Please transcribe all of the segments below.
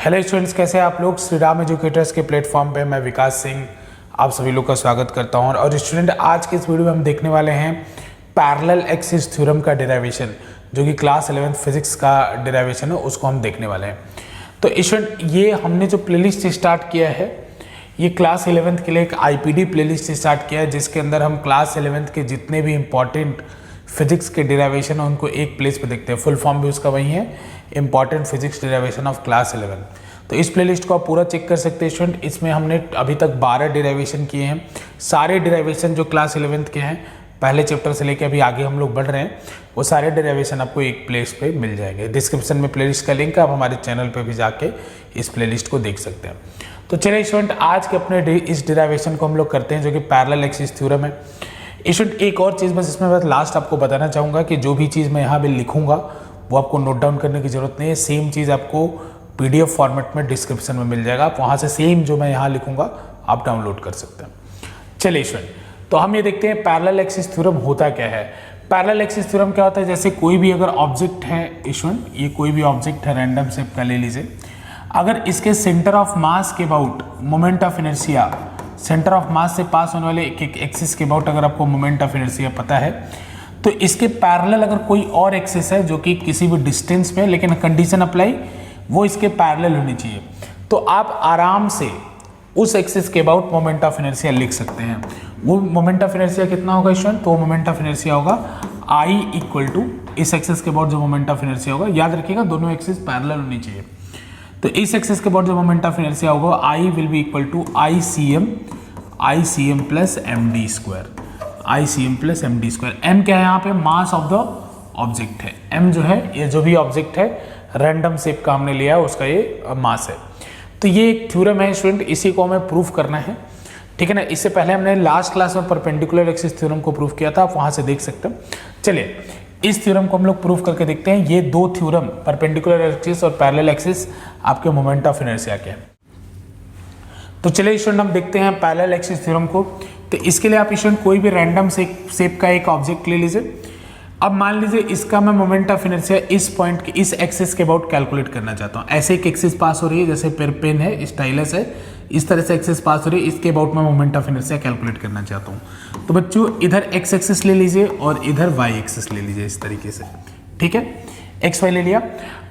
Hello students, कैसे हैं आप लोग। श्री राम एजुकेटर्स के प्लेटफॉर्म पे मैं विकास सिंह आप सभी लोग का स्वागत करता हूं। और स्टूडेंट, आज के इस वीडियो में हम देखने वाले हैं पैरेलल एक्सिस थ्योरम का डेरिवेशन, जो कि क्लास 11th फिजिक्स का डेरिवेशन है, उसको हम देखने वाले हैं। तो स्टूडेंट, ये हमने जो प्लेलिस्ट स्टार्ट किया है, ये क्लास 11th के लिए एक आईपीडी प्लेलिस्ट स्टार्ट किया है, जिसके अंदर हम क्लास 11th के जितने भी इंपॉर्टेंट फिजिक्स के डेरिवेशन है उनको एक प्लेस पे देखते हैं। फुल फॉर्म भी उसका वही है, important physics derivation of class 11। तो इस प्लेलिस्ट को आप पूरा चेक कर सकते हैं स्टूडेंट। इसमें हमने अभी तक 12 डेरिवेशन किए हैं। सारे डेरिवेशन जो क्लास 11th के हैं, पहले चैप्टर से लेकर अभी आगे हम लोग बढ़ रहे हैं, वो सारे डेरिवेशन आपको एक प्लेस पे मिल जाएंगे। डिस्क्रिप्शन में प्लेलिस्ट का लिंक है, आप हमारे चैनल पे भी जाके इस प्लेलिस्ट को देख सकते हैं। तो चलिए स्टूडेंट, आज के अपने इस डेरिवेशन को हम लोग करते हैं, जो कि पैरेलल एक्सिस थ्योरम है। स्टूडेंट, एक और चीज़ बस इसमें बस लास्ट आपको बताना चाहूँगा कि जो भी चीज़ मैं यहाँ पे लिखूँगा वो आपको नोट डाउन करने की ज़रूरत नहीं है। सेम चीज़ आपको पीडीएफ फॉर्मेट में डिस्क्रिप्शन में मिल जाएगा, आप वहाँ से सेम जो मैं यहाँ लिखूँगा आप डाउनलोड कर सकते हैं। चलिए स्टूडेंट, तो हम ये देखते हैं पैरेलल एक्सिस थ्योरम होता क्या है। पैरेलल एक्सिस थ्योरम क्या होता है, जैसे कोई भी अगर ऑब्जेक्ट है स्टूडेंट, ये कोई भी ऑब्जेक्ट है, रैंडम शेप का ले लीजिए, अगर इसके सेंटर ऑफ मास के about moment of inertia, centre of mass से पास होने वाले एक एक्सिस के अबाउट अगर आपको मोमेंट ऑफ इनर्शिया पता है, तो इसके पैरेलल अगर कोई और एक्सिस है जो कि किसी भी डिस्टेंस पे, लेकिन कंडीशन अप्लाई, वो इसके पैरेलल होनी चाहिए, तो आप आराम से उस एक्सिस के अबाउट मोमेंट ऑफ इनर्शिया लिख सकते हैं। वो मोमेंट ऑफ इनर्शिया कितना होगा स्टूडेंट, तो मोमेंट ऑफ इनर्शिया होगा I इक्वल टू इस एक्सिस के अबाउट जो मोमेंट ऑफ इनर्शिया होगा, याद रखिएगा दोनों एक्सिस पैरेलल होनी चाहिए। तो इस एक्सिस के अबाउट जो मोमेंट ऑफ इनर्शिया होगा I will be equal to ICM plus MD square, ICM plus MD square. M क्या है यहाँ पे, मास ऑफ द ऑब्जेक्ट है। M जो है, ये जो भी ऑब्जेक्ट है रैंडम शेप का हमने लिया है, उसका ये मास है। तो ये एक थ्योरम है स्टूडेंट, इसी को हमें प्रूफ करना है, ठीक है ना। इससे पहले हमने लास्ट क्लास में परपेंडिकुलर एक्सिस थ्योरम को प्रूफ किया था, आप वहां से देख सकते हैं। चलिए इस थ्योरम को हम लोग प्रूफ करके देखते हैं। ये दो थ्योरम, परपेंडिकुलर एक्सिस और पैरेलल एक्सिस, आपके मोमेंट ऑफ इनर्शिया के हैं। तो चलिए स्टूडेंट, हम देखते हैं पैरेलल एक्सिस थ्योरम को। तो इसके लिए आप स्टूडेंट कोई भी रैंडम शेप का एक ऑब्जेक्ट ले लीजिए। अब मान लीजिए इसका मैं मोमेंट ऑफ इनर्शिया इस पॉइंट के, इस एक्सिस के अबाउट कैलकुलेट करना चाहता हूँ। ऐसे एक एक्सिस पास हो रही है, जैसे पेन है, स्टाइलस है, इस तरह से एक्सिस पास हो रही है, इसके अबाउट मैं मोमेंट ऑफ इनर्शिया कैलकुलेट करना चाहता हूँ। तो बच्चों, इधर एक्स एक्सिस ले लीजिए और इधर वाई एक्सिस ले लीजिए, इस तरीके से, ठीक है। एक्स वाई ले लिया।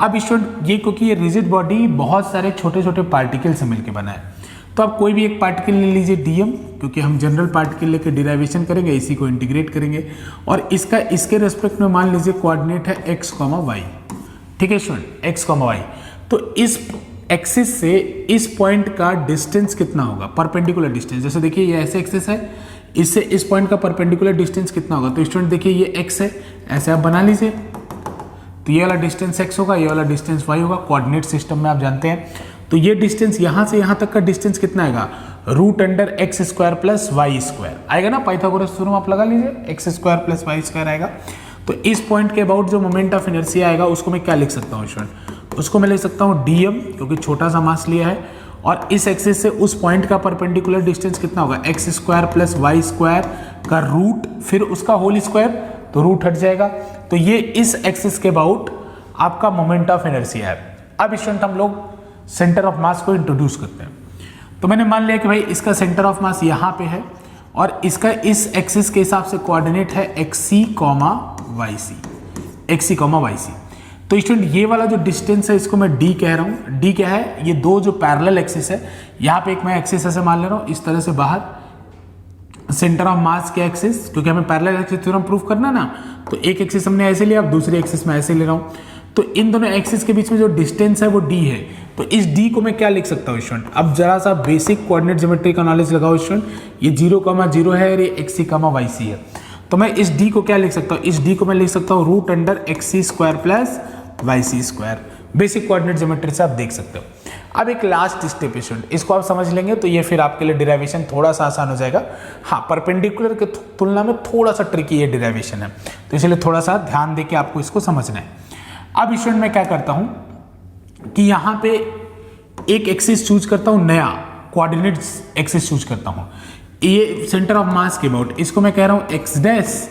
अब स्टूडेंट, ये क्योंकि ये रिजिड बॉडी बहुत सारे छोटे छोटे पार्टिकल से मिलकर बना है, तो आप कोई भी एक पार्टिकल ले लीजिए डीएम, क्योंकि हम जनरल पार्टिकल लेके डिराइवेशन करेंगे, इसी को इंटीग्रेट करेंगे, और इसका इसके रेस्पेक्ट में मान लीजिए कोऑर्डिनेट है x, y, ठीक है स्टूडेंट, x, y। तो इस एक्सिस से इस पॉइंट का डिस्टेंस कितना होगा, परपेंडिकुलर डिस्टेंस। जैसे देखिए ये ऐसे एक्सिस है, इससे इस पॉइंट का परपेंडिकुलर डिस्टेंस कितना होगा, तो स्टूडेंट देखिए ये x है, ऐसे आप बना लीजिए। तो ये वाला डिस्टेंस x होगा, ये वाला डिस्टेंस y होगा, कोऑर्डिनेट सिस्टम में आप जानते हैं। तो ये डिस्टेंस यहाँ से यहाँ तक का डिस्टेंस कितना आएगा, √x square plus Y square आएगा ना। पाइथागोरस थ्योरम आप लगा लीजिए, x square plus Y square आएगा। तो इस पॉइंट के अबाउट जो मोमेंट ऑफ इनर्शिया आएगा, उसको मैं क्या लिख सकता हूँ स्टूडेंट, उसको मैं लिख सकता हूँ dm, क्योंकि छोटा सा मास लिया है, और इस एक्सिस से उस पॉइंट का परपेंडिकुलर डिस्टेंस कितना होगा, x square plus Y square का रूट, फिर उसका होल स्क्वायर, तो रूट हट जाएगा। तो ये इस एक्सिस के अबाउट आपका मोमेंट ऑफ इनर्शिया है। अब स्टूडेंट, हम लोग सेंटर ऑफ मास को इंट्रोड्यूस करते हैं। तो मैंने मान लिया कि भाई इसका सेंटर ऑफ मास यहाँ पे है, और इसका इस एक्सिस के हिसाब से कोऑर्डिनेट है XC, YC। तो स्टूडेंट, ये वाला जो डिस्टेंस है इसको मैं D कह रहा हूँ। D क्या है, ये दो जो पैरेलल एक्सिस है, यहाँ पे एक मैं एक्सिस ऐसे मान ले रहा हूँ, इस तरह से बाहर सेंटर ऑफ मास के एक्सिस, क्योंकि हमें पैरेलल एक्सिस थ्योरम प्रूफ करना ना, तो एक एक्सिस हमने ऐसे लिया, अब दूसरी एक्सिस में ऐसे ले रहा हूँ। तो इन दोनों एक्सिस के बीच में जो डिस्टेंस है वो d है। तो इस d को मैं क्या लिख सकता हूँ स्टूडेंट, अब जरा सा बेसिक कोऑर्डिनेट ज्योमेट्री का नॉलेज लगाओ स्टूडेंट। ये 0,0 है और ये XC, YC है। तो मैं इस d को क्या लिख सकता हूँ, इस d को मैं लिख सकता हूँ √XC square plus YC square. Basic coordinate geometry से आप देख सकते हो। अब एक लास्ट स्टेप स्टूडेंट, इसको आप समझ लेंगे तो ये फिर आपके लिए डिराइवेशन थोड़ा सा आसान हो जाएगा। हाँ, परपेंडिकुलर के तुलना में थोड़ा सा ट्रिकी ये डिराइवेशन है, तो इसलिए थोड़ा सा ध्यान देके आपको इसको समझना है। अब स्टूडेंट, मैं क्या करता हूं कि यहां पे एक एक्सिस चूज करता हूं, नया कोऑर्डिनेट एक्सिस चूज करता हूं। ये सेंटर ऑफ मास के अबाउट, इसको मैं कह रहा हूं x डैश,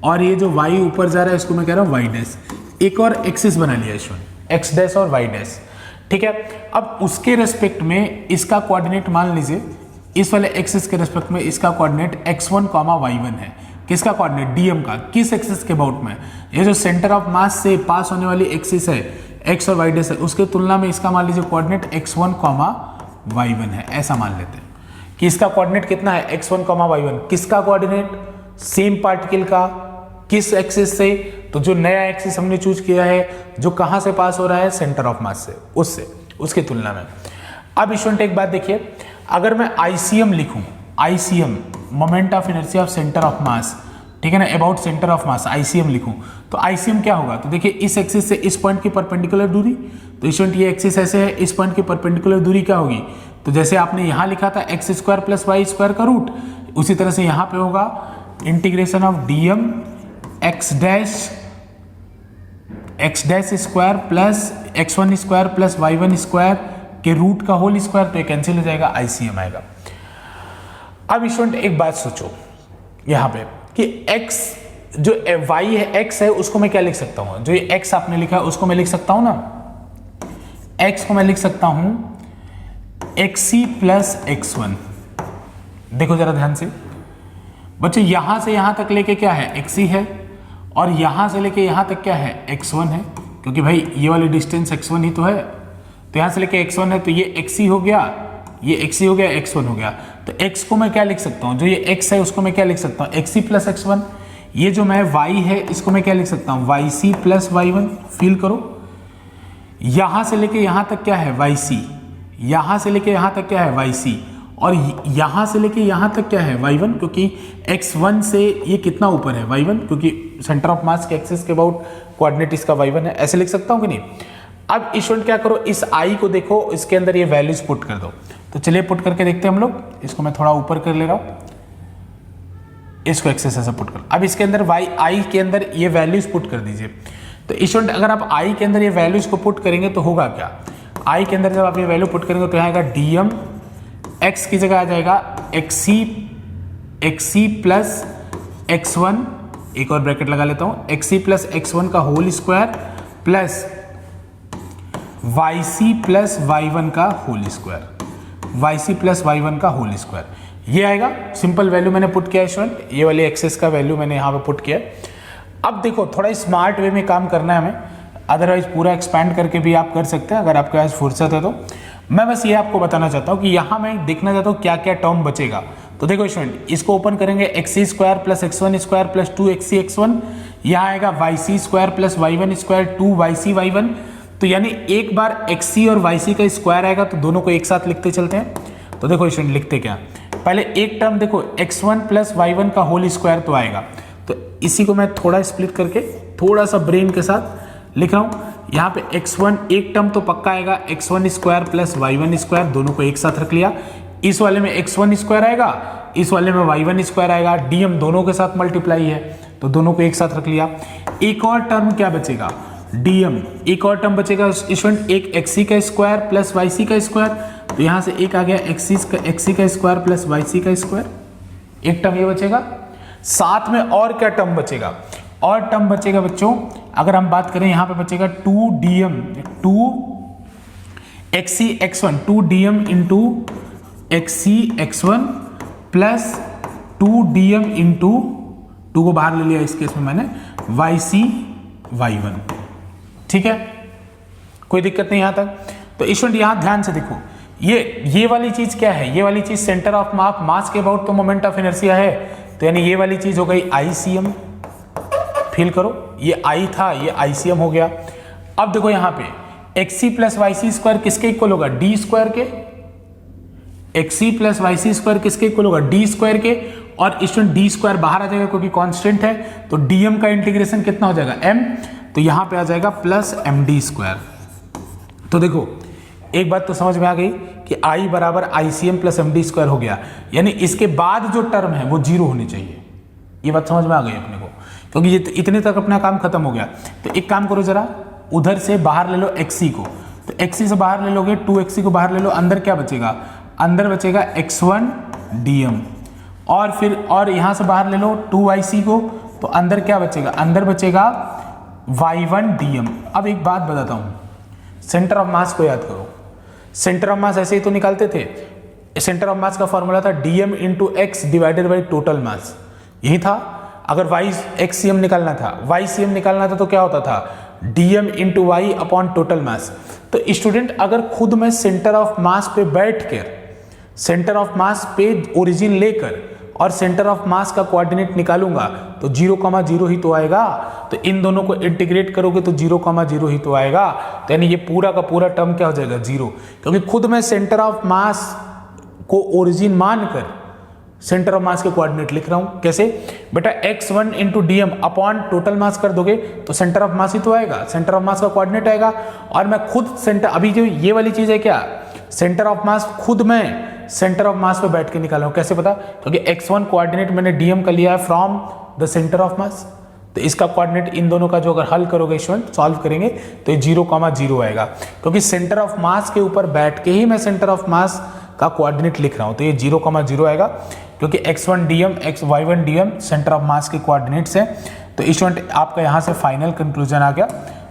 और ये जो y ऊपर जा रहा है इसको मैं कह रहा हूं y डैश। एक और एक्सिस बना लिया स्टूडेंट, x डैश और y डैश, ठीक है। अब उसके रेस्पेक्ट में इसका कोऑर्डिनेट मान लीजिए, इस वाले एक्सिस के रेस्पेक्ट में इसका कोऑर्डिनेट x1, y1 है। किसका कोऑर्डिनेट? डीएम का। किस एक्सिस के अबाउट में? ये जो सेंटर ऑफ मास से पास होने वाली एक्सिस है x और y डैश है, उसके तुलना में इसका मान लीजिए कोऑर्डिनेट x1, y1 है। ऐसा मान लेते हैं कि इसका कोऑर्डिनेट कितना है? x1, y1। किसका कोऑर्डिनेट? सेम पार्टिकल का। किस एक्सिस से? तो जो नया एक्सिस हमने चूज किया है, जो कहां से पास हो रहा है? सेंटर ऑफ मास से, उससे, उसकी तुलना में। अब स्टूडेंट एक बात देखिए, अगर मैं आईसीएम लिखूं, ICM moment of inertia of centre of mass, ठीक है ना, about centre of mass, ICM लिखूं, तो आईसीएम क्या होगा? तो देखिए इस एक्सिस से इस पॉइंट की परपेंडिकुलर दूरी, तो स्टूडेंट ये एक्सिस ऐसे है, इस पॉइंट की परपेंडिकुलर दूरी क्या होगी? तो जैसे आपने यहां लिखा था x² + y² का रूट, उसी तरह से यहां पे होगा integration of dm x dash square plus x1² plus y1² के रूट का होल स्क्वायर, तो ये कैंसिल हो जाएगा, आईसीएम आएगा। अब स्टूडेंट एक बात सोचो यहां पे कि x जो y है, x है, उसको मैं क्या लिख सकता हूं? जो ये x आपने लिखा है उसको मैं लिख सकता हूं ना, x को मैं लिख सकता हूं xc प्लस x1। देखो जरा ध्यान से बच्चों, यहां से यहां तक लेके क्या है? xc है, और यहां से लेके यहां तक क्या है? x1 है, क्योंकि भाई ये वाली डिस्टेंस x1 ही तो है, तो यहां से लेके x1 है, तो ये xc हो गया, ये xc हो गया, x1 हो गया। तो x को मैं क्या लिख सकता हूं? जो ये x है उसको मैं क्या लिख सकता हूं? xc plus x1। ये जो मैं y है इसको मैं क्या लिख सकता हूं? yc plus y1। फील करो, यहां से लेके यहां तक क्या है? yc, यहां से लेके यहां तक क्या है? yc, और यहां से लेके यहां तक क्या है? y1, क्योंकि x1 से ये कितना ऊपर है? y1, क्योंकि सेंटर ऑफ मास के एक्सिस के अबाउट कोऑर्डिनेट इसका y1 है। ऐसे लिख सकता हूं कि नहीं? अब स्टूडेंट क्या करो, इस i को देखो, इसके अंदर ये वैल्यूज पुट कर दो। तो चलिए पुट करके देखते हैं हम लोग। इसको मैं थोड़ा ऊपर कर ले रहा हूं, इसको एक्सेस ऐसा पुट कर। अब इसके अंदर i के अंदर ये वैल्यूज पुट कर दीजिए। तो स्टूडेंट अगर आप i के अंदर ये वैल्यूज को पुट करेंगे तो होगा क्या? i के अंदर जब आप ये वैल्यू पुट करेंगे तो यहाँ आएगा dm, x की जगह आ जाएगा xc प्लस x1, एक और ब्रैकेट लगा लेता हूं, xc प्लस x1 का whole square plus yc plus y1 का whole square, yc plus y1 का होल स्क्वायर। ये आएगा, सिंपल वैल्यू मैंने पुट किया स्टूडेंट, ये वाली एक्सेस का वैल्यू मैंने यहाँ पे पुट किया। अब देखो थोड़ा स्मार्ट वे में काम करना है हमें, अदरवाइज पूरा एक्सपैंड करके भी आप कर सकते हैं अगर आपके पास फुर्सत है तो। मैं बस ये आपको बताना चाहता हूँ कि यहाँ मैं देखना चाहता हूँ क्या क्या टर्म बचेगा। तो देखो स्टूडेंट, इसको ओपन करेंगे xc² plus x1² plus 2xc x1, यहाँ आएगा yc² plus y1² 2yc y1। तो यानी एक बार xc और yc का स्क्वायर आएगा तो दोनों को एक साथ लिखते चलते हैं। तो देखो स्टूडेंट लिखते क्या, पहले एक टर्म देखो x1 प्लस y1 का होल स्क्वायर तो आएगा, तो इसी को मैं थोड़ा स्प्लिट करके थोड़ा सा ब्रेन के साथ लिख रहा हूँ। यहाँ पे x1 एक टर्म तो पक्का आएगा, x1² प्लस y1², दोनों को एक साथ रख लिया। इस वाले में x1² आएगा, इस वाले में y1² आएगा, dm दोनों के साथ मल्टीप्लाई है तो दोनों को एक साथ रख लिया। एक और टर्म क्या बचेगा? dm, एक और टर्म बचेगा स्टूडेंट, एक xc का स्क्वायर प्लस yc का स्क्वायर, तो यहाँ से एक आ गया xc का स्क्वायर प्लस yc का स्क्वायर, एक टर्म ये बचेगा। साथ में और क्या टर्म बचेगा? और टर्म बचेगा बच्चों, अगर हम बात करें यहाँ पे बचेगा 2dm, 2xc x1, 2dm into xc x1 plus 2dm into 2 को बाहर ले लिया इस केस में मैंने, yc y1। ठीक है, कोई दिक्कत नहीं यहां तक। तो स्टूडेंट यहां ध्यान से देखो, ये वाली चीज क्या है? ये वाली चीज सेंटर ऑफ मास के अबाउट तो मोमेंट ऑफ इनर्शिया है, तो यानी ये वाली चीज हो गई आईसीएम। फील करो, ये आई था, ये आईसीएम हो गया। अब देखो यहां पे xc प्लस yc² किसके इक्वल होगा? d² के। xc प्लस yc² किसके इक्वल होगा? d² के। और स्टूडेंट d² बाहर आ जाएगा क्योंकि कांस्टेंट है, तो dm का इंटीग्रेशन कितना हो जाएगा? m, तो यहां पे आ जाएगा प्लस md²। तो देखो एक बात तो समझ में आ गई कि I बराबर ICM प्लस md² हो गया, यानी इसके बाद जो टर्म है वो 0 होनी चाहिए। ये बात समझ में आ गई अपने को, क्योंकि ये इतने तक अपना काम खत्म हो गया। तो एक काम करो जरा, उधर से बाहर ले लो xc को, तो xc से बाहर ले लोगे, 2xc को बाहर ले लो, अंदर क्या बचेगा? अंदर बचेगा x1 dm, और फिर और यहां से बाहर ले लो 2yc को, तो अंदर क्या बचेगा? अंदर बचेगा y1 dm। अब एक बात बताता हूं, सेंटर ऑफ मास को याद करो, सेंटर ऑफ मास ऐसे ही तो निकालते थे, सेंटर ऑफ मास का फॉर्मूला था dm into x divided by total mass, यही था। अगर y xcm निकालना था, ycm निकालना था तो क्या होता था, dm into Y upon total mass. तो स्टूडेंट अगर खुद मैं सेंटर ऑफ मास पे बैठ कर, सेंटर ऑफ मास पे ओरिजिन लेकर और सेंटर ऑफ मास का कोऑर्डिनेट निकालूंगा तो 0,0 ही तो आएगा। तो इन दोनों को इंटीग्रेट करोगे तो 0,0 ही तो आएगा। तो यानी ये पूरा का पूरा टर्म क्या हो जाएगा, 0, क्योंकि खुद मैं सेंटर ऑफ मास को ओरिजिन मानकर सेंटर ऑफ मास के कोऑर्डिनेट लिख रहा हूं। कैसे बेटा, x1 into D M upon total mass कर दोगे तो सेंटर ऑफ मास ही तो आएगा, सेंटर ऑफ मास का कोऑर्डिनेट आएगा। और मैं खुद सेंटर, अभी जो ये वाली चीज है क्या, सेंटर ऑफ मास खुद मैं सेंटर ऑफ मास पे बैठ के निकाला हूं। कैसे पता, क्योंकि x1 कोऑर्डिनेट मैंने dm का लिया है from the centre of mass, तो इसका कोऑर्डिनेट इन दोनों का जो अगर हल करोगे स्टूडेंट, सॉल्व करेंगे तो ये 0,0 आएगा, क्योंकि सेंटर ऑफ मास के ऊपर बैठ के ही मैं सेंटर ऑफ मास का कोऑर्डिनेट लिख रहा हूं। तो ये 0,0 आएगा, क्योंकि x1 dm y1 dm centre of mass के कोऑर्डिनेट्स हैं। तो स्टूडेंट आपका यहां से फाइनल कंक्लूजन आ गया।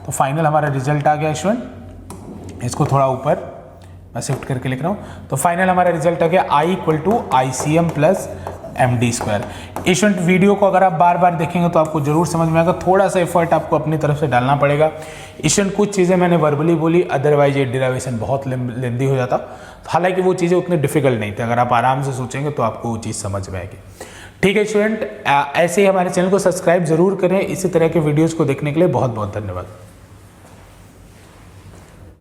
तो फाइनल हमारा रिजल्ट आ गया स्टूडेंट, इसको थोड़ा ऊपर मैं शिफ्ट करके लिख रहा हूं। तो फाइनल हमारा रिजल्ट आ गया I equal to ICM plus MD square. Student video को अगर आप बार बार देखेंगे तो आपको जरूर समझ में आएगा, थोड़ा सा एफर्ट आपको अपनी तरफ से डालना पड़ेगा। स्टूडेंट कुछ चीज़ें मैंने वर्बली बोली, अदरवाइज ये डिराइवेशन बहुत लेंदी हो जाता, हालांकि वो चीज़ें उतनी डिफिकल्ट नहीं थी। अगर आप आराम से सोचेंगे तो आपको वो चीज़ समझ में आएगी। ठीक है स्टूडेंट, ऐसे ही हमारे चैनल को सब्सक्राइब जरूर करें। इसी तरह के वीडियोज़ को देखने के लिए बहुत बहुत धन्यवाद।